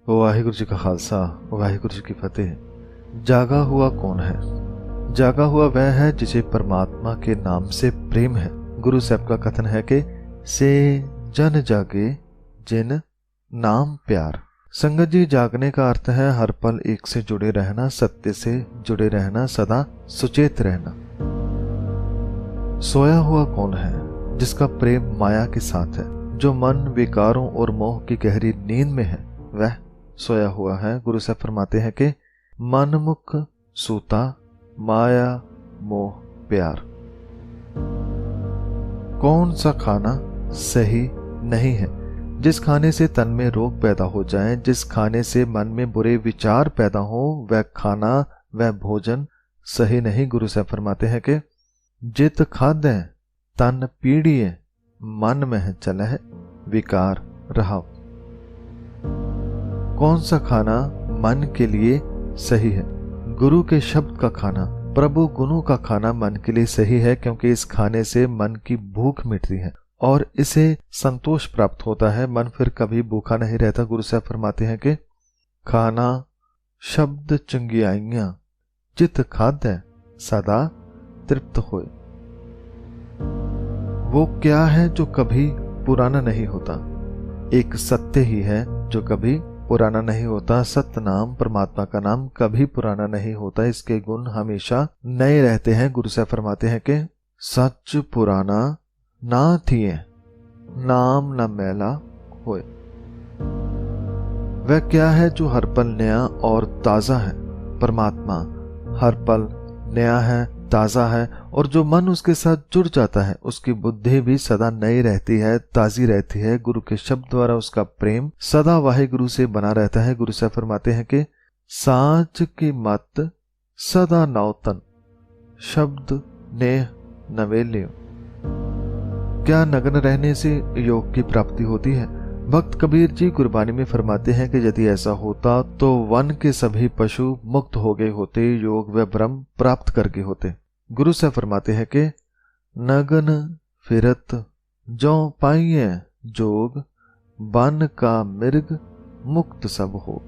वाहिगुरु जी का खालसा, वाहिगुरु जी की फतेह। जागा हुआ कौन है? जागा हुआ वह है जिसे परमात्मा के नाम से प्रेम है। गुरु साहब का कथन है कि से जन जागे जिन नाम प्यार। संगत जी, जागने का अर्थ है हर पल एक से जुड़े रहना, सत्य से जुड़े रहना, सदा सुचेत रहना। सोया हुआ कौन है? जिसका प्रेम माया के साथ है, जो मन विकारों और मोह की गहरी नींद में है, वह सोया हुआ है। गुरु साहब फरमाते हैं कि मनमुख सूता माया मोह प्यार। कौन सा खाना सही नहीं है? जिस खाने से तन में रोग पैदा हो जाए, जिस खाने से मन में बुरे विचार पैदा हो, वह खाना वह भोजन सही नहीं। गुरु साहब फरमाते हैं कि जित खादें तन पीड़िए, मन में चलह विकार रहा। कौन सा खाना मन के लिए सही है? गुरु के शब्द का खाना, प्रभु गुणों का खाना मन के लिए सही है, क्योंकि इस खाने से मन की भूख मिटती है और इसे संतोष प्राप्त होता है। मन फिर कभी भूखा नहीं रहता। गुरु साहब फरमाते हैं कि खाना शब्द चंगियाइयां, जित खादे सदा तृप्त होए। वो क्या है जो कभी पुराना नहीं होता? एक सत्य ही है जो कभी पुराना नहीं होता। सत्य नाम, परमात्मा का नाम कभी पुराना नहीं होता। इसके गुण हमेशा नए रहते हैं। गुरु साहब फरमाते हैं कि सच पुराना ना थिए, नाम न मैला होए। वह क्या है जो हर पल नया और ताजा है? परमात्मा हर पल नया है, ताजा है, और जो मन उसके साथ जुड़ जाता है उसकी बुद्धि भी सदा नई रहती है, ताजी रहती है। गुरु के शब्द द्वारा उसका प्रेम सदा वाहिगुरु से बना रहता है। गुरु साहब फरमाते हैं कि साच की मत सदा नौतन, शब्द नेह नवेल्यो। क्या नग्न रहने से योग की प्राप्ति होती है? भक्त कबीर जी गुरबानी में फरमाते हैं कि यदि ऐसा होता तो वन के सभी पशु मुक्त हो गए होते, योग व ब्रह्म प्राप्त कर गए होते। गुरु साहब फरमाते हैं कि नग्न फिरत जो पाइए जोग, बन का मृग मुक्त सब हो।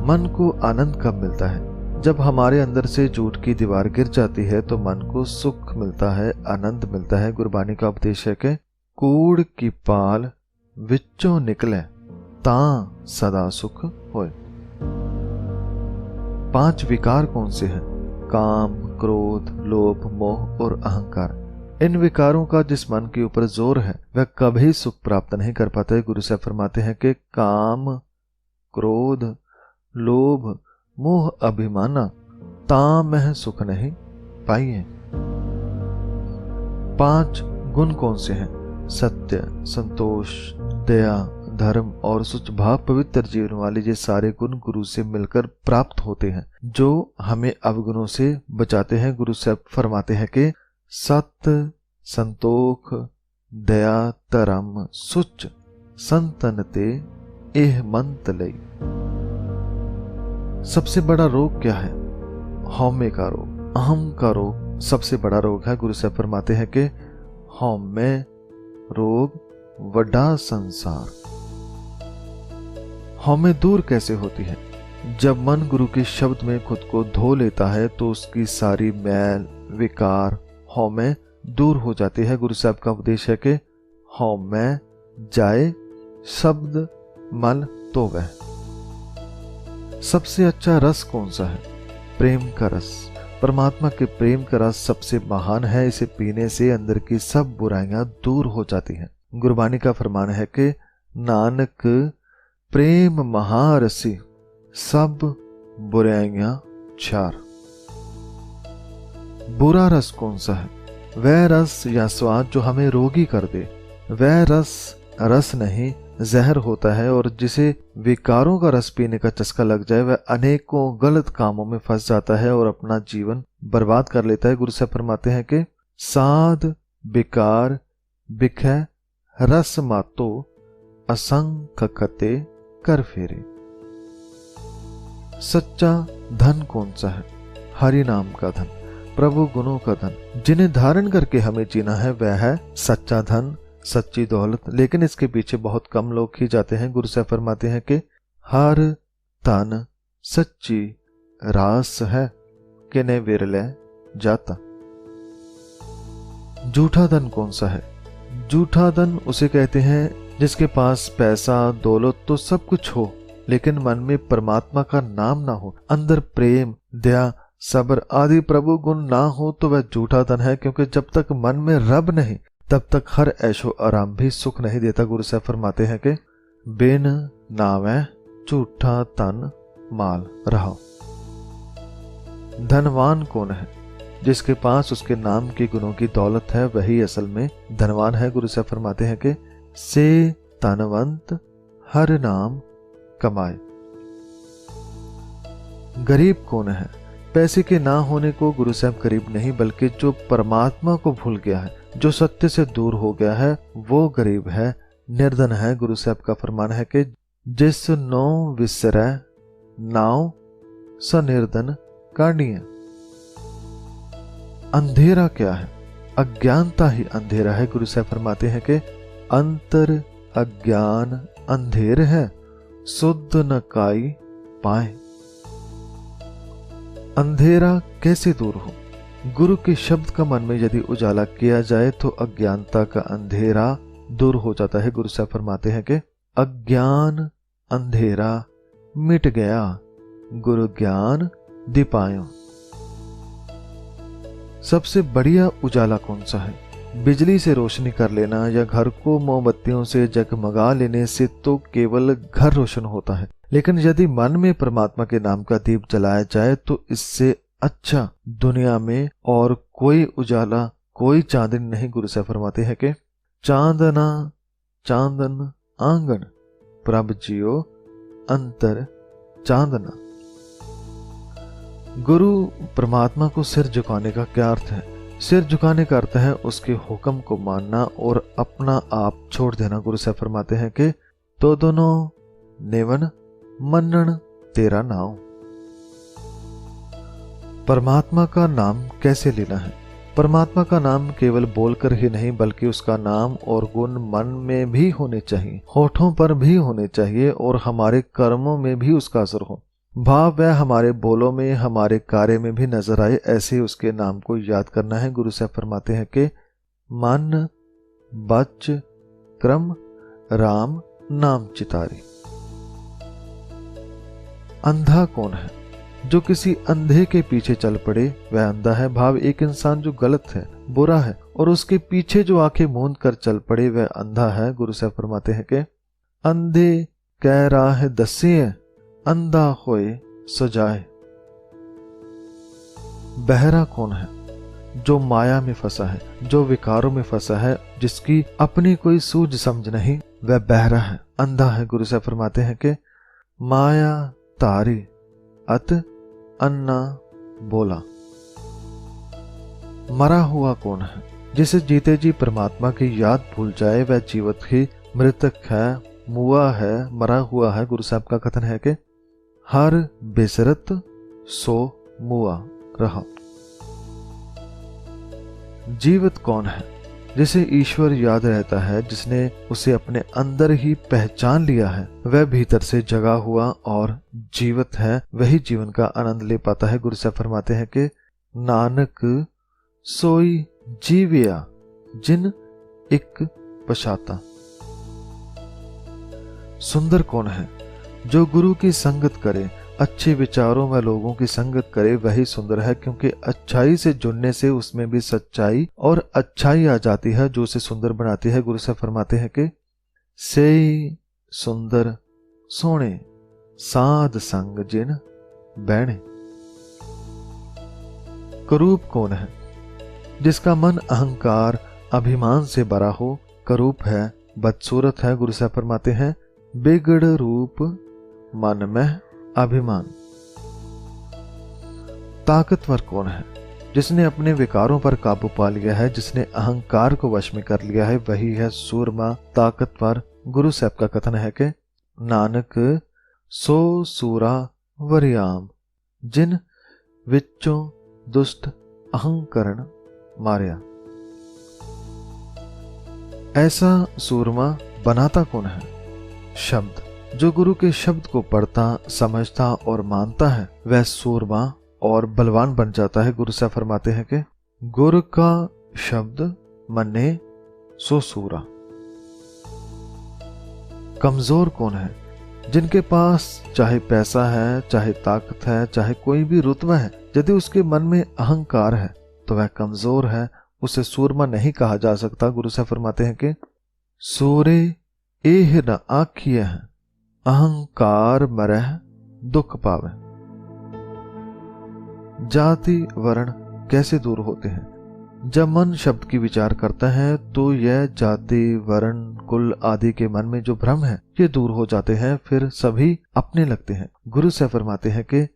मन को आनंद कब मिलता है? जब हमारे अंदर से झूठ की दीवार गिर जाती है तो मन को सुख मिलता है, आनंद मिलता है। गुरबानी का उपदेश है कि कूड़ की पाल विच्चों निकले तां सदा सुख होए। 5 विकार कौन से हैं? काम, क्रोध, लोभ, मोह और अहंकार। इन विकारों का जिस मन के ऊपर जोर है वह कभी सुख प्राप्त नहीं कर पाता है। गुरु साहब फरमाते हैं कि काम, क्रोध, लोभ, मोह, अभिमाना तां मह सुख नहीं पाइए। 5 गुण कौन से हैं? सत्य, संतोष, दया, धर्म और सुचभाव पवित्र जीवन वाले ये सारे गुण गुरु से मिलकर प्राप्त होते हैं, जो हमें अवगुणों से बचाते हैं। गुरु साहब फरमाते हैं कि सत्य, संतोख, दया, धर्म, सुच संतनते एह मंत लई। सबसे बड़ा रोग क्या है? हौमे का रोग, अहम का रोग सबसे बड़ा रोग है। गुरु साहब फरमाते हैं कि हौमे रोग वड्डा संसार। हमें दूर कैसे होती है? जब मन गुरु के शब्द में खुद को धो लेता है तो उसकी सारी मैल, विकार, हमें दूर हो जाती है। गुरु साहब का उपदेश है कि हमें जाए शब्द मल तो वह। सबसे अच्छा रस कौन सा है? प्रेम का रस। परमात्मा के प्रेम का रस सबसे महान है। इसे पीने से अंदर की सब बुराइयां दूर हो जाती हैं। गुरबानी का फरमान है कि नानक प्रेम महारसी, सब बुराइयां छार। बुरा रस कौन सा है? वह रस या स्वाद जो हमें रोगी कर दे। वह रस नहीं जहर होता है, और जिसे विकारों का रस पीने का चस्का लग जाए वह अनेकों गलत कामों में फंस जाता है और अपना जीवन बर्बाद कर लेता है। गुरु साहब फरमाते हैं कि साध विकार बिखै रस मातो, असंख कते कर फेरे। सच्चा धन कौन सा है? हरि नाम का धन, प्रभु गुणों का धन, जिन्हें धारण करके हमें जीना है वह है सच्चा धन, सच्ची दौलत, लेकिन इसके पीछे बहुत कम लोग ही जाते हैं। गुरु साहब फरमाते हैं कि हर धन सच्ची रास है, किने विरले जाता। झूठा धन कौन सा है? झूठा धन उसे कहते हैं जिसके पास पैसा दौलत तो सब कुछ हो, लेकिन मन में परमात्मा का नाम ना हो, अंदर प्रेम, दया, सब्र आदि प्रभु गुण ना हो, तो वह झूठा धन है। क्योंकि जब तक मन में रब नहीं, तब तक हर ऐशो आराम भी सुख नहीं देता। गुरु साहब फरमाते हैं कि बिन नावे झूठा धन माल रहा। धनवान कौन है? जिसके पास उसके नाम के गुणों की दौलत है, वही असल में धनवान है। गुरु साहब फरमाते हैं कि से धनवंत हर नाम कमाए। गरीब कौन है? पैसे के ना होने को गुरु साहब गरीब नहीं, बल्कि जो परमात्मा को भूल गया है, जो सत्य से दूर हो गया है, वो गरीब है, निर्धन है। गुरु साहब का फरमान है कि जिस नो विसरै नाव स निर्धन काढ़िए। अंधेरा क्या है? अज्ञानता ही अंधेरा है। गुरु साहब फरमाते हैं कि अंतर अज्ञान अंधेर है, शुद्ध न काई पाए। अंधेरा कैसे दूर हो? गुरु के शब्द का मन में यदि उजाला किया जाए तो अज्ञानता का अंधेरा दूर हो जाता है। गुरु साहब फरमाते हैं कि अज्ञान अंधेरा मिट गया, गुरु ज्ञान दीपायो। सबसे बढ़िया उजाला कौन सा है? बिजली से रोशनी कर लेना या घर को मोमबत्तियों से जगमगा लेने से तो केवल घर रोशन होता है, लेकिन यदि मन में परमात्मा के नाम का दीप जलाया जाए तो इससे अच्छा दुनिया में और कोई उजाला, कोई चांदनी नहीं। गुरु साहब फरमाते हैं कि चांदना चांदन आंगन प्रभ जियो अंतर चांदना। गुरु परमात्मा को सिर झुकाने का क्या अर्थ है? सिर झुकाने का अर्थ है उसके हुक्म को मानना और अपना आप छोड़ देना। गुरु साहब फरमाते हैं कि तो दोनों नेवन मनन तेरा नाम। परमात्मा का नाम कैसे लेना है? परमात्मा का नाम केवल बोलकर ही नहीं, बल्कि उसका नाम और गुण मन में भी होने चाहिए, होठों पर भी होने चाहिए और हमारे कर्मों में भी उसका असर हो। भाव वह हमारे बोलों में, हमारे कार्य में भी नजर आए, ऐसे उसके नाम को याद करना है। गुरु साहब फरमाते हैं कि मन बच क्रम राम नाम चितारी। अंधा कौन है? जो किसी अंधे के पीछे चल पड़े वह अंधा है। भाव एक इंसान जो गलत है, बुरा है और उसके पीछे जो आंखें मूंद कर चल पड़े वह अंधा है। गुरु साहब फरमाते हैं कि अंधे कह राह दसिए, अंधा होए सजाए। बहरा कौन है? जो माया में फंसा है, जो विकारों में फंसा है, जिसकी अपनी कोई सूझ समझ नहीं, वह बहरा है, अंधा है। गुरु साहब फरमाते हैं कि माया तारी अत अन्ना बोला। मरा हुआ कौन है? जिसे जीते जी परमात्मा की याद भूल जाए वह जीवित ही मृतक है, मुआ है, मरा हुआ है। गुरु साहब का कथन है कि हर बिसरत सो मुआ रहा। जीवित कौन है? जिसे ईश्वर याद रहता है, जिसने उसे अपने अंदर ही पहचान लिया है, वह भीतर से जगा हुआ और जीवित है, वही जीवन का आनंद ले पाता है। गुरु साहब फरमाते हैं कि नानक सोई जीविया जिन एक पछाता। सुंदर कौन है? जो गुरु की संगत करे, अच्छे विचारों में लोगों की संगत करे, वही सुंदर है। क्योंकि अच्छाई से जुड़ने से उसमें भी सच्चाई और अच्छाई आ जाती है जो उसे सुंदर बनाती है। गुरु साहब फरमाते हैं कि सेई सुंदर सोने साध संग जिन बैणे। करूप कौन है? जिसका मन अहंकार अभिमान से भरा हो, करूप है, बदसूरत है। गुरु साहब फरमाते हैं बिगड़ रूप मन में अभिमान। ताकतवर कौन है? जिसने अपने विकारों पर काबू पा लिया है, जिसने अहंकार को वश में कर लिया है, वही है सूरमा, ताकतवर। गुरु साहब का कथन है कि नानक सो सूरा वरियाम जिन विचों दुष्ट अहंकरण मारिया। ऐसा सूरमा बनाता कौन है? शब्द। जो गुरु के शब्द को पढ़ता, समझता और मानता है वह सूरमा और बलवान बन जाता है। गुरु साहब फरमाते हैं कि गुरु का शब्द मन्ने सो सूरा। कमजोर कौन है? जिनके पास चाहे पैसा है, चाहे ताकत है, चाहे कोई भी रुतबा है, यदि उसके मन में अहंकार है तो वह कमजोर है, उसे सूरमा नहीं कहा जा सकता। गुरु साहब फरमाते हैं कि सूरे एह न आखिए हैं, अहंकार मरह दुख पावे। जाति वर्ण कैसे दूर होते हैं? जब मन शब्द की विचार करता है तो यह जाति वर्ण कुल आदि के मन में जो भ्रम है ये दूर हो जाते हैं, फिर सभी अपने लगते हैं। गुरु से फरमाते हैं कि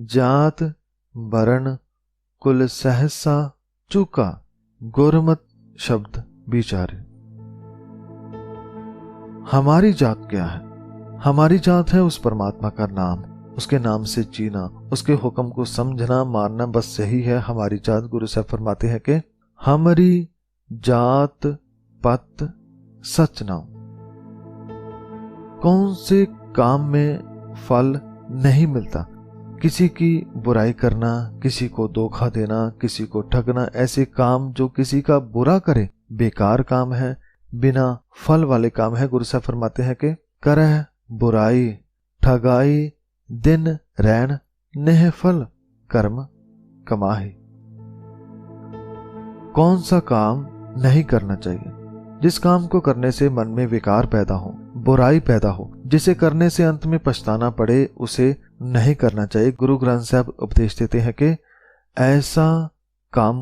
जात वर्ण कुल सहसा चूका, गुरमत शब्द विचारे। हमारी जात क्या है? हमारी जात है उस परमात्मा का नाम, उसके नाम से जीना, उसके हुक्म को समझना मानना, बस यही है हमारी जात। गुरु साहब फरमाते हैं कि हमारी जात पत सच नाम। कौन से काम में फल नहीं मिलता? किसी की बुराई करना, किसी को धोखा देना, किसी को ठगना, ऐसे काम जो किसी का बुरा करे बेकार काम है, बिना फल वाले काम है। गुरु साहब फरमाते हैं कि करह बुराई ठगाई दिन रैन नेह फल कर्म कमाही। कौन सा काम नहीं करना चाहिए? जिस काम को करने से मन में विकार पैदा हो, बुराई पैदा हो, जिसे करने से अंत में पछताना पड़े, उसे नहीं करना चाहिए। गुरु ग्रंथ साहब उपदेश देते हैं कि ऐसा काम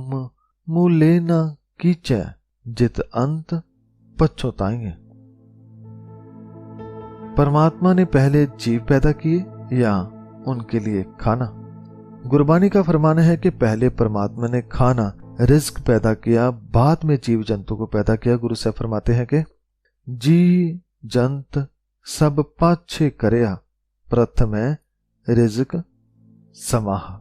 मुँह लेना कीचै, जित अंत पछताएंगे। परमात्मा ने पहले जीव पैदा किए या उनके लिए खाना? गुरबानी का फरमान है कि पहले परमात्मा ने खाना रिज्क पैदा किया, बाद में जीव जंतु को पैदा किया। गुरु साहब फरमाते हैं कि जी जंत सब पाछे करया, प्रथम रिज्क समाहा।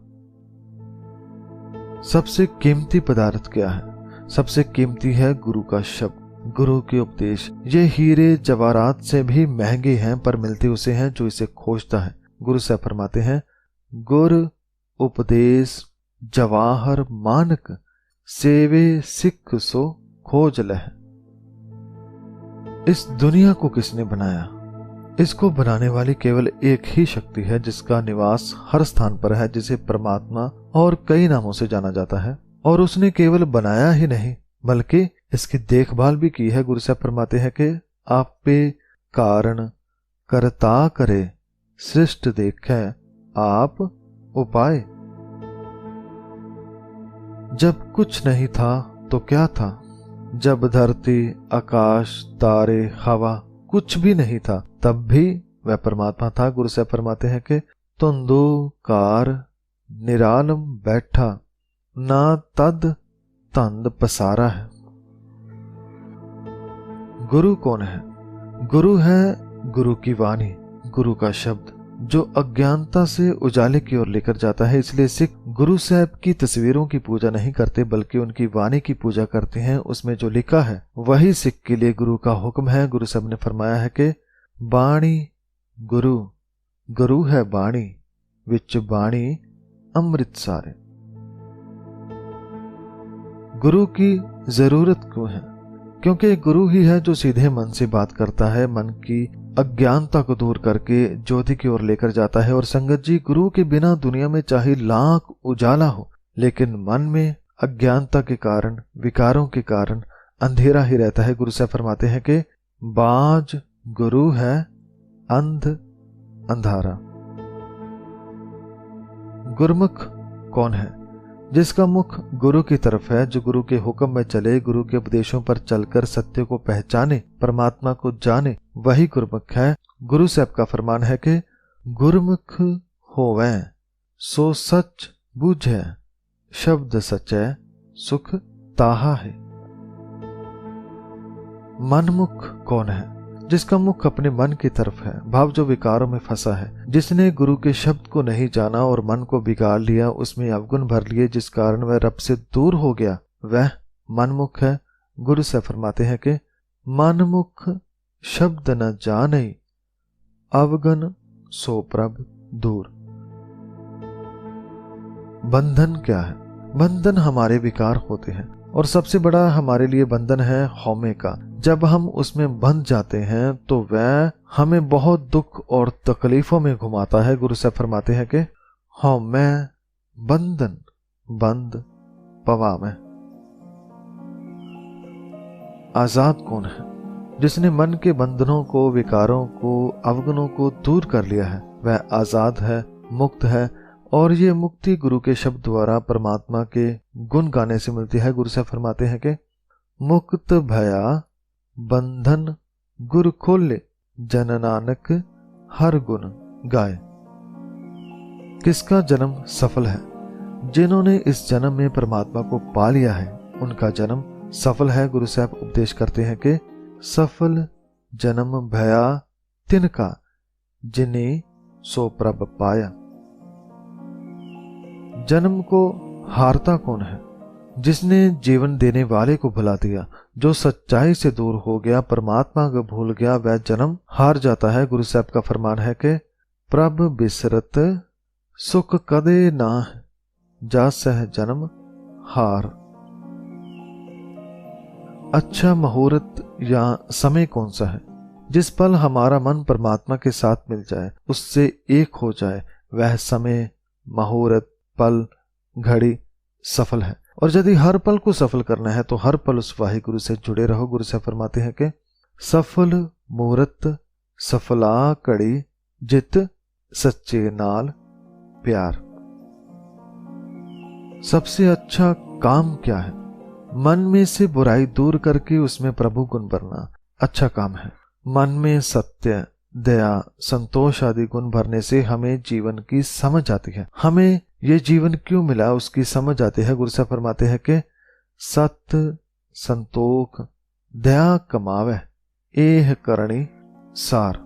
सबसे कीमती पदार्थ क्या है? सबसे कीमती है गुरु का शब्द, गुरु के उपदेश। ये हीरे जवाहरात से भी महंगे हैं, पर मिलते उसे हैं जो इसे खोजता है। गुरु साहब फरमाते हैं गुर उपदेश जवाहर मानक, सेवे सिख सो खोज लह। इस दुनिया को किसने बनाया? इसको बनाने वाली केवल एक ही शक्ति है जिसका निवास हर स्थान पर है, जिसे परमात्मा और कई नामों से जाना जाता है। और उसने केवल बनाया ही नहीं बल्कि इसकी देखभाल भी की है। गुरु साहब फरमाते हैं कि आपे कारण करता करे, सृष्ट देखे आप उपाय। जब कुछ नहीं था तो क्या था? जब धरती आकाश तारे हवा कुछ भी नहीं था तब भी वह परमात्मा था। गुरु साहब फरमाते हैं कि तुंदुकार निरालम बैठा, ना तद तंद पसारा है। गुरु कौन है? गुरु है गुरु की वाणी, गुरु का शब्द जो अज्ञानता से उजाले की ओर लेकर जाता है। इसलिए सिख गुरु साहब की तस्वीरों की पूजा नहीं करते बल्कि उनकी वाणी की पूजा करते हैं। उसमें जो लिखा है वही सिख के लिए गुरु का हुक्म है। गुरु साहब ने फरमाया है कि बाणी गुरु, गुरु है बाणी, विच बाणी अमृत सारे। गुरु की जरूरत क्यों है? क्योंकि गुरु ही है जो सीधे मन से बात करता है, मन की अज्ञानता को दूर करके ज्योति की ओर लेकर जाता है। और संगत जी, गुरु के बिना दुनिया में चाहे लाख उजाला हो, लेकिन मन में अज्ञानता के कारण, विकारों के कारण अंधेरा ही रहता है। गुरु साहब फरमाते हैं कि बाज गुरु है अंध अंधारा। गुरमुख कौन है? जिसका मुख गुरु की तरफ है, जो गुरु के हुक्म में चले, गुरु के उपदेशों पर चलकर सत्य को पहचाने, परमात्मा को जाने, वही गुरमुख है। गुरु साहब का फरमान है कि गुरमुख होवे सो सच बूझे, शब्द सचै सुख ताहा है। मनमुख कौन है? जिसका मुख अपने मन की तरफ है, भाव जो विकारों में फंसा है, जिसने गुरु के शब्द को नहीं जाना और मन को बिगाड़ लिया, उसमें अवगुण भर लिए, जिस कारण वह रब से दूर हो गया, वह मनमुख है। गुरु से फरमाते हैं कि मन मुख शब्द न जाने, अवगन सो प्रभ दूर। बंधन क्या है? बंधन हमारे विकार होते हैं और सबसे बड़ा हमारे लिए बंधन है हौमे का। जब हम उसमें बंध जाते हैं तो वह हमें बहुत दुख और तकलीफों में घुमाता है। गुरु साहब फरमाते हैं कि हौमे बंधन बंद पवा में। आजाद कौन है? जिसने मन के बंधनों को, विकारों को, अवगुणों को दूर कर लिया है, वह आजाद है, मुक्त है। और ये मुक्ति गुरु के शब्द द्वारा परमात्मा के गुण गाने से मिलती है। गुरु साहब फरमाते हैं कि मुक्त भया बंधन गुर खोले, जन नानक हर गुण गाए। किसका जन्म सफल है? जिन्होंने इस जन्म में परमात्मा को पा लिया है, उनका जन्म सफल है। गुरु साहब उपदेश करते हैं कि सफल जन्म भया तिनका, जिन्हें सो प्रभ पाया। जन्म को हारता कौन है? जिसने जीवन देने वाले को भुला दिया, जो सच्चाई से दूर हो गया, परमात्मा को भूल गया, वह जन्म हार जाता है। गुरु साहब का फरमान है कि प्रभ बिसरत सुख कदे ना, जा सह जन्म हार। अच्छा मुहूर्त या समय कौन सा है? जिस पल हमारा मन परमात्मा के साथ मिल जाए, उससे एक हो जाए, वह समय, मुहूर्त, पल, घड़ी सफल है। और यदि हर पल को सफल करना है तो हर पल उस वाहिगुरु से जुड़े रहो। गुरु साहब फरमाते हैं कि सफल मुहूर्त सफला कड़ी, जित सच्चे नाल प्यार। सबसे अच्छा काम क्या है? मन में से बुराई दूर करके उसमें प्रभु गुण भरना अच्छा काम है। मन में सत्य, दया, संतोष आदि गुण भरने से हमें जीवन की समझ आती है। हमें ये जीवन क्यों मिला उसकी समझ आती है। गुरु साहब फरमाते हैं कि सत्य, संतोख, दया कमावे, एह करणी सार।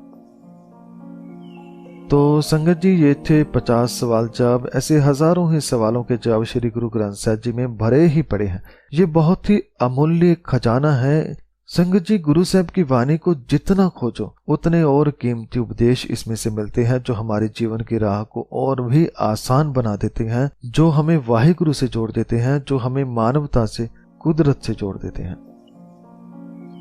तो संगत जी, ये थे 50 सवाल जवाब। ऐसे हजारों ही सवालों के जवाब श्री गुरु ग्रंथ साहिब जी में भरे ही पड़े हैं। ये बहुत ही अमूल्य खजाना है। संगत जी, गुरु साहब की वाणी को जितना खोजो उतने और कीमती उपदेश इसमें से मिलते हैं, जो हमारे जीवन की राह को और भी आसान बना देते हैं, जो हमें वाहिगुरु से जोड़ देते हैं, जो हमें मानवता से, कुदरत से जोड़ देते हैं।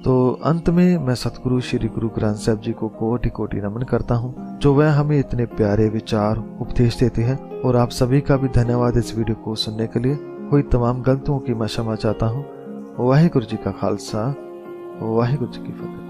तो अंत में मैं सतगुरु श्री गुरु ग्रंथ साहिब जी को कोटि कोटि नमन करता हूँ, जो वह हमें इतने प्यारे विचार उपदेश देते हैं। और आप सभी का भी धन्यवाद इस वीडियो को सुनने के लिए। हुई तमाम गलतियों की मैं क्षमा चाहता हूँ। वाहिगुरु जी का खालसा, वाहिगुरु जी की फतेह।